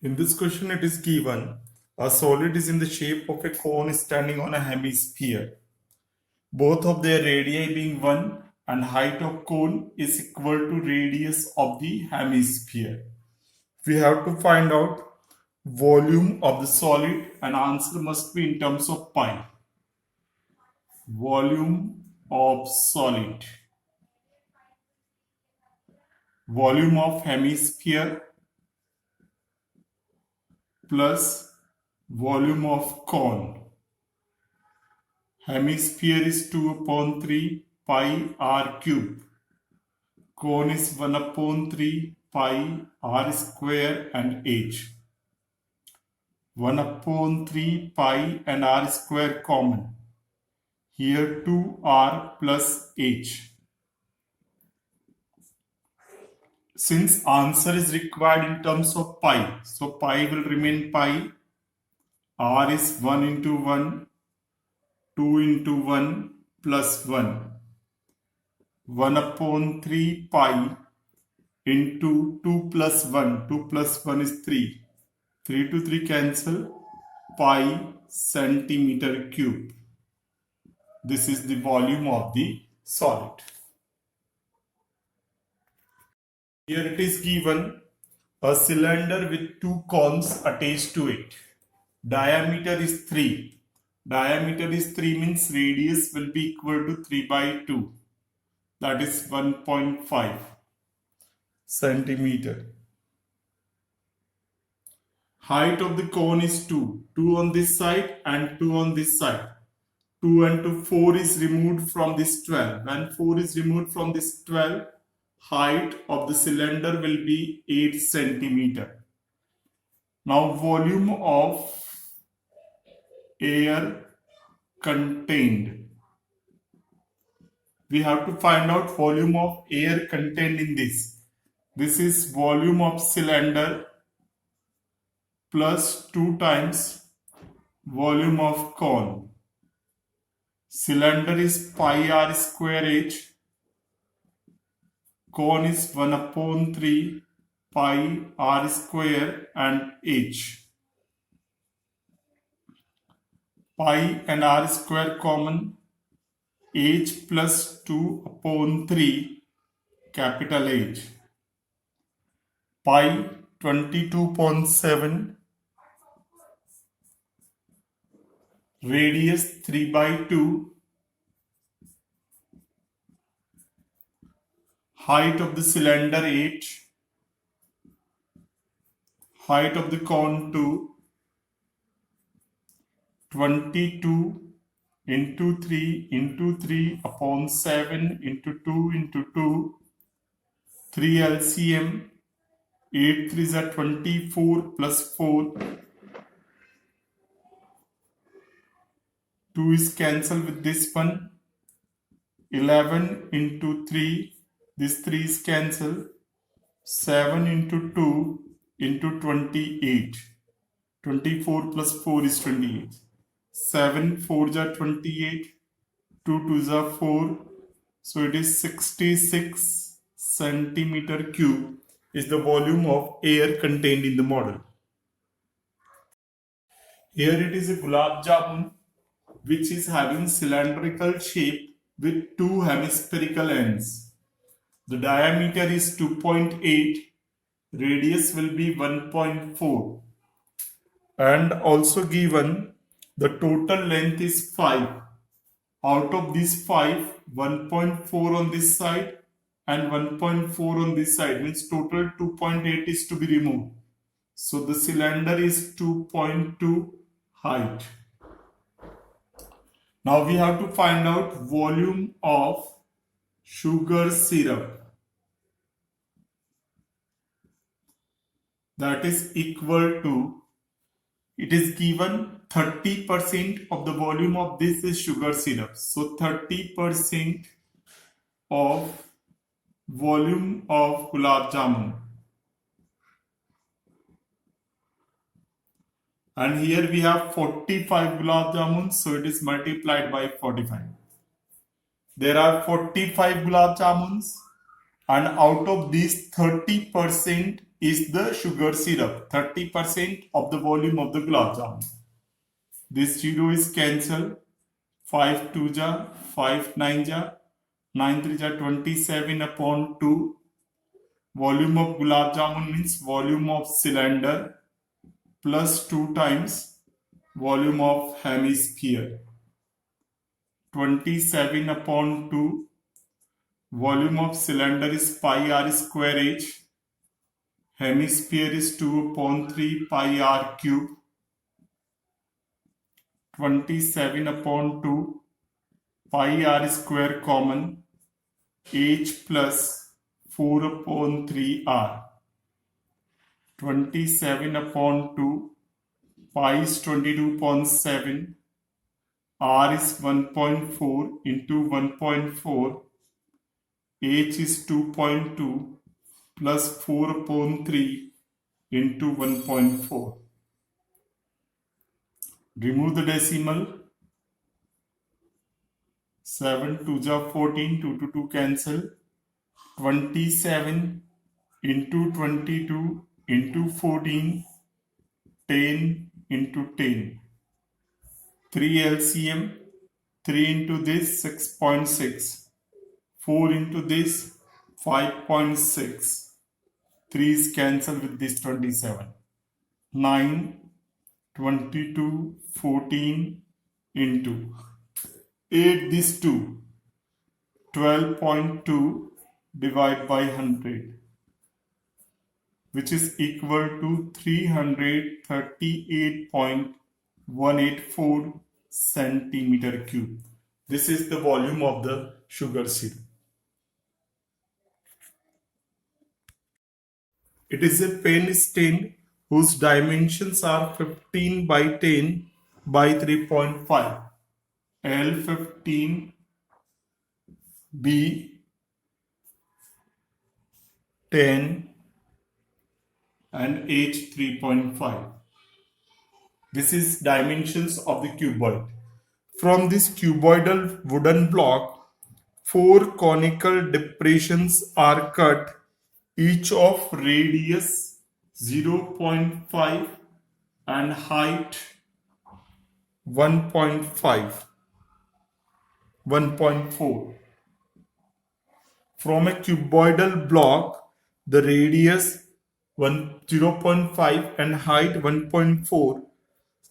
In this question, it is given a solid is in the shape of a cone standing on a hemisphere. Both of their radii being 1 and height of cone is equal to radius of the hemisphere. We have to find out volume of the solid and answer must be in terms of pi. Volume of solid. Volume of hemisphere plus volume of cone. Hemisphere is 2 upon 3 pi r cube. Cone is 1 upon 3 pi r square and h. 1 upon 3 pi and r square common. Here 2r plus h. Since answer is required in terms of pi, so pi will remain pi. R is 1 into 1, 2 into 1 plus 1. 1 upon 3 pi into 2 plus 1. 2 plus 1 is 3. 3 to 3 cancel. Pi centimeter cube. This is the volume of the solid. Here it is given a cylinder with two cones attached to it. Diameter is 3. Diameter is 3 means radius will be equal to 3 by 2. That is 1.5 centimeter. Height of the cone is 2. 2 on this side and 2 on this side. 2 and 2, 4 is removed from this 12. When 4 is removed from this 12, height of the cylinder will be 8 centimeter. Now volume of air contained. We have to find out volume of air contained in this. This is volume of cylinder plus 2 times volume of cone. Cylinder is pi r square h. Cone is 1 upon 3 pi r square and h. Pi and r square common. H plus 2 upon 3 capital H. Pi 22.7. Radius 3 by 2. Height of the cylinder 8. Height of the cone 2. 22 into 3 into 3 upon 7 into 2 into 2. 3 LCM. 8 3s are 24 plus 4. 2 is cancelled with this one. 11 into 3. This 3 is cancelled. 7 into 2 into 28. 24 plus 4 is 28. 7 4s are 28. 2 2s are 4. So it is 66 centimeter cube is the volume of air contained in the model. Here it is a gulab jamun which is having cylindrical shape with two hemispherical ends. The diameter is 2.8, radius will be 1.4, and also given the total length is 5. Out of this 5, 1.4 on this side and 1.4 on this side means total 2.8 is to be removed. So the cylinder is 2.2 height. Now we have to find out volume of sugar syrup. That is equal to, it is given 30% of the volume of this is sugar syrup. So 30% of volume of gulab jamun. And here we have 45 gulab jamuns, so it is multiplied by 45. There are 45 gulab jamuns, and out of these 30% is the sugar syrup, 30% of the volume of the gulab jamun. This 0 is cancelled. 5 2 ja, 5 9 ja, 9 3 ja, 27 upon 2. Volume of gulab jamun means volume of cylinder plus 2 times volume of hemisphere. 27 upon 2. Volume of cylinder is pi r square h. Hemisphere is 2 upon 3 pi r cube. 27 upon 2 pi r square common, h plus 4 upon 3 r. 27 upon 2 pi is 22 upon 7, r is 1.4 into 1.4, h is 2.2 plus 4 upon 3 into 1.4. Remove the decimal. 7 2 ja 14, 2 to 2 cancel. 27 into 22 into 14, 10 into 10. 3 LCM, 3 into this 6.6, 4 into this 5.6. 3 is cancelled with this 27. 9, 22, 14 into 8 this 2. 12.2 divided by 100, which is equal to 338.184 centimeter cube. This is the volume of the sugar syrup. It is a pen stand whose dimensions are 15 by 10 by 3.5. L15, B 10 and H 3.5. This is dimensions of the cuboid. From this cuboidal wooden block, 4 conical depressions are cut, each of radius 0.5 and height 1.4. From a cuboidal block, the radius 0.5 and height 1.4.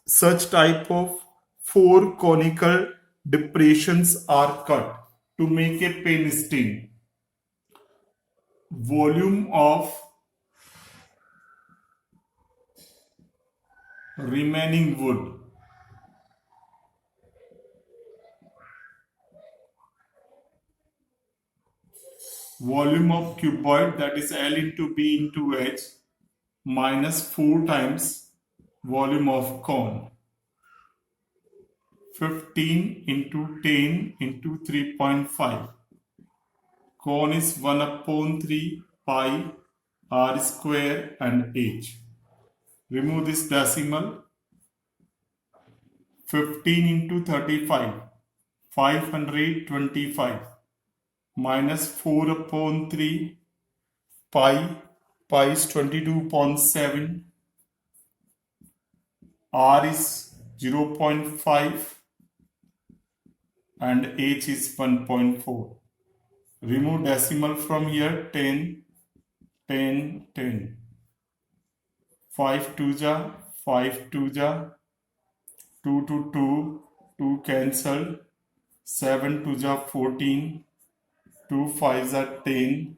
Such type of 4 conical depressions are cut to make a pen stand. Volume of remaining wood. Volume of cuboid, that is L into B into H, minus 4 times volume of cone. 15 into 10 into 3.5. Cone is 1 upon 3 pi r square and h. Remove this decimal. 15 into 35, 525, minus 4 upon 3 pi is 22 upon 7, r is 0.5 and h is 1.4. Remove decimal from here. 10, 10, 10. 5 2 ja, 5 2 ja, 2 to 2, 2 cancelled. 7 2 ja 14, 2 5 are 10.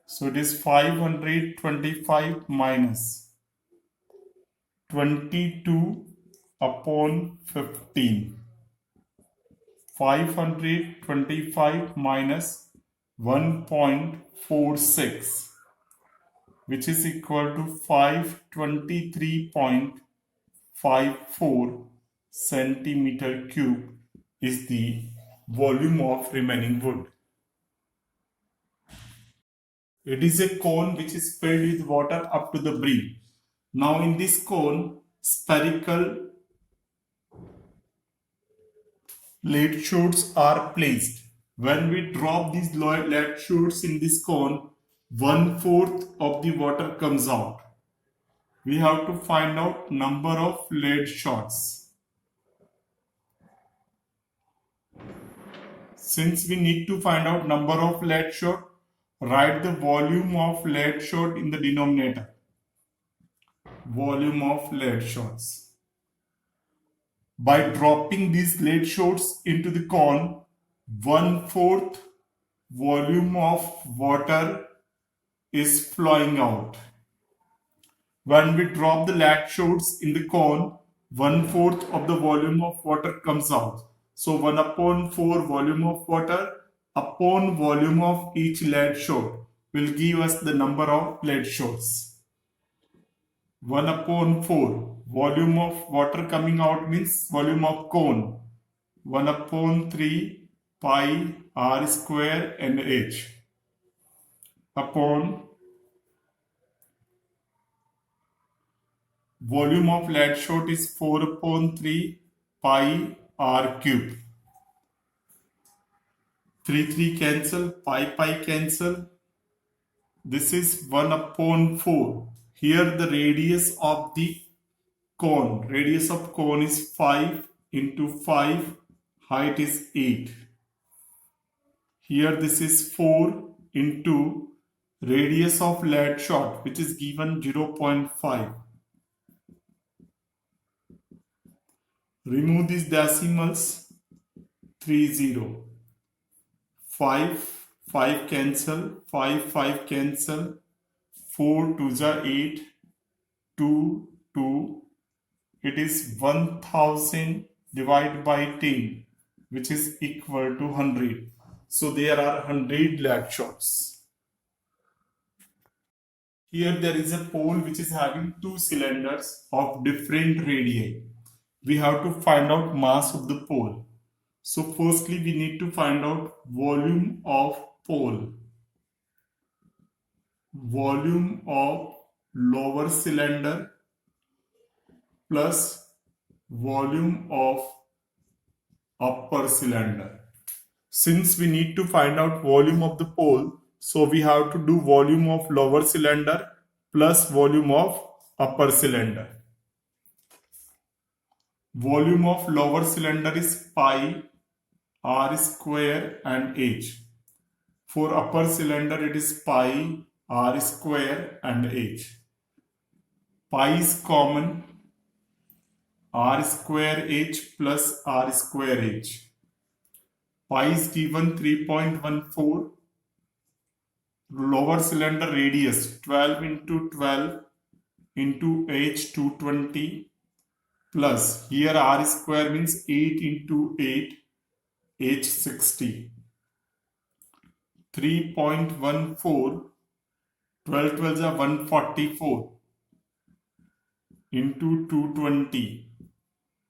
So it is 525 minus 22 upon 15. 525 minus 1.46, which is equal to 523.54 centimeter cube is the volume of remaining wood. It is a cone which is filled with water up to the brim. Now in this cone, spherical lead shoots are placed. When we drop these lead shoots in this cone, 1/4 of the water comes out. We have to find out number of lead shots. Since we need to find out number of lead shot, write the volume of lead shot in the denominator. Volume of lead shots. By dropping these lead shots into the cone, 1/4 volume of water is flowing out. When we drop the lead shots in the cone, 1/4 of the volume of water comes out. So 1/4 volume of water upon volume of each lead shot will give us the number of lead shots. 1/4 volume of water coming out means volume of cone. 1/3 pi r square and h upon volume of lead shot is 4/3 pi r cube. 3 cancel, pi cancel. This is 1/4. Here the radius of the cone. Radius of cone is 5 into 5. Height is 8. Here this is 4 into radius of lead shot, which is given 0.5. Remove these decimals. 30. 5 cancel, 5 cancel, 4 2 are 8, 2 2. It is 1000 divided by 10, which is equal to 100. So there are 100 lead shots. Here there is a pole which is having two cylinders of different radii. We have to find out mass of the pole. So firstly we need to find out volume of pole. Volume of lower cylinder plus volume of upper cylinder. Since we need to find out volume of the pole, so we have to do volume of lower cylinder plus volume of upper cylinder. Volume of lower cylinder is pi r square and h. For upper cylinder it is pi r square and h. Pi is common, r square h plus r square h. Pi is given 3.14. Lower cylinder radius 12 into 12 into h 220 plus here r square means 8 into 8 h 60. 3.14 12 12s are 144 into 220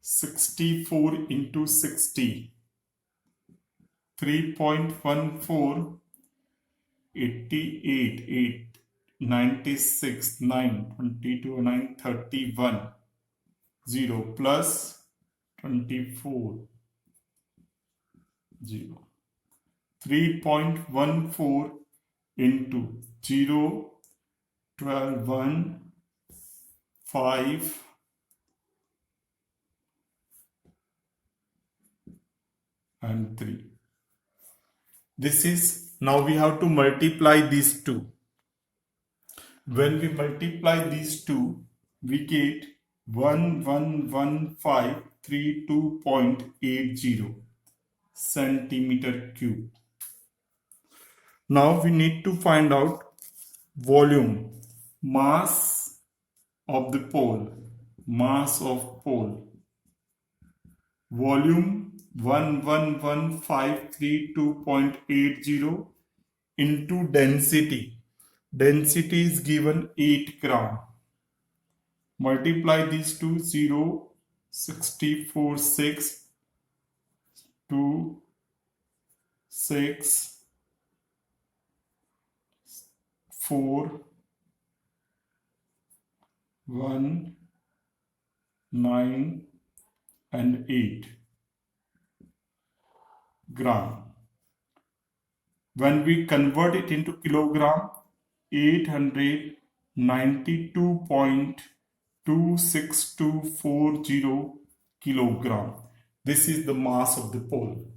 64 into 60. 3.14 88 8 96 9 22 9 31 0 plus 24 0. 3.14 into 0 12 1 5 and 3. This is, now we have to multiply these two. When we multiply these two, we get 111532.80 centimeter cube. Now we need to find out volume, mass of the pole, mass of pole. Volume 111532.80 into density. Density is given 8 gram. Multiply these two, 0, 64, 6, 2, 6, 4, 1, 9 and 8 gram. When we convert it into kilogram, 892.26240 kilogram. This is the mass of the pole.